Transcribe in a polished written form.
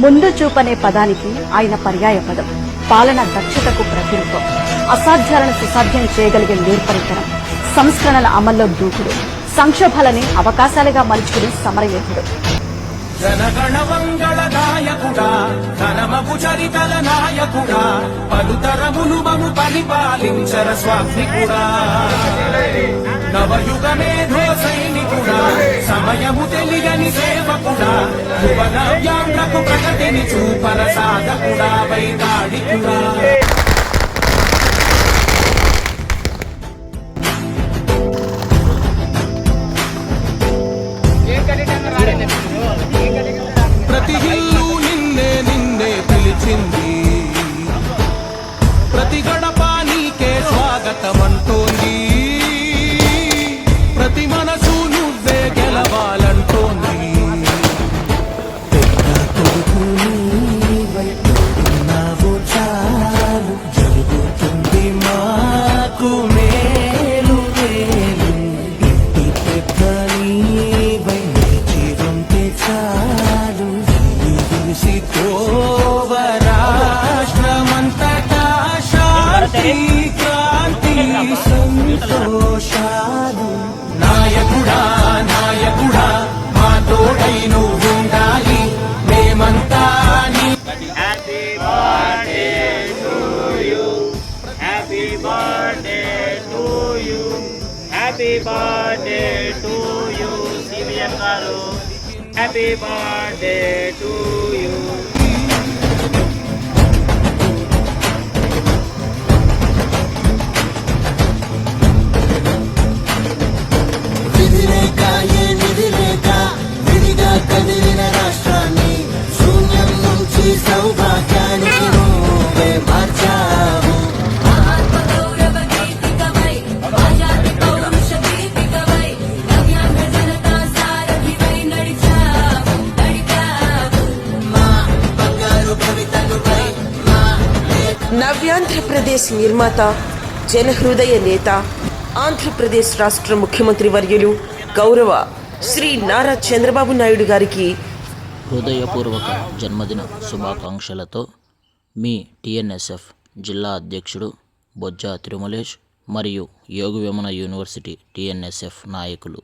ముందు చూపనే పదానికి ఆయన పర్యాయ పదం. పాలన దక్షతకు ప్రతిరూపం. అసాధ్యాలను సుసాధ్యం చేయగలిగే నేర్పరితనం, సంస్కరణల అమల్లో దూకుడు, సంక్షోభాలని అవకాశాలుగా మలుచుకుని సమరయోధుడు. జనగణ మంగళ నాయకుడా, ఘనమగు చరితల నాయకుడా, పలుతరములు మము పరిపాలించర స్వామికుడా, నవయుగ మేధో సైనికుడా, సమయము తెలియని సేవకుడా, యువన వ్యాంగ్లకు ప్రగతిని చూపర సాధకుడా, వైతాళికుడా. ప్రతి ఇల్లు నిన్నే నిన్నే పిలిచింది, ప్రతి గడప నీకే స్వాగతమంటోంది, ప్రతి మనసు నువ్వే గెలవాలంటోంది. పెద్ద కొడుకు నీవైతున్నావు చాలు, జరుగుతుంది మాకు మేలు మేలు. ఇంటి పెద్ద నీవై నిలిచిరుంటే చాలు, తెలిసి తోవ రాష్ట్రమంతటా శాంతి క్రాంతి సంతోషాలు. నాయకుడా నాయకుడా, మా తోడై నువ్వుండాలి, మేమంతా నీ. Happy birthday to you. Happy birthday to you. Happy birthday to you, CBM garu. Happy birthday to you. విధిలేక ఏ నిధిలేక విడిగా కదిలిన రాష్ట్రాన్ని శూన్యం నుంచి సౌభాగ్యానికి నువ్వే మార్చావు. ఆత్మగౌరవ గీతికవై, ఆజాది పౌరుష దీపికవై, నవ్యాంగ జనతా సారథివై నడిచావు నడిపావు. మా బంగారు భవితనుపై మా నవ్యాంధ్రప్రదేశ్ నిర్మాత, జనహృదయ నేత, ఆంధ్రప్రదేశ్ రాష్ట్ర ముఖ్యమంత్రి వర్యులు గౌరవ శ్రీ నారా చంద్రబాబు నాయుడు గారికి హృదయపూర్వక జన్మదిన శుభాకాంక్షలతో మీ టిఎన్ఎస్ఎఫ్ జిల్లా అధ్యక్షుడు బొజ్జా తిరుమలేష్ మరియు యోగ వేమన యూనివర్సిటీ టిఎన్ఎస్ఎఫ్ నాయకులు.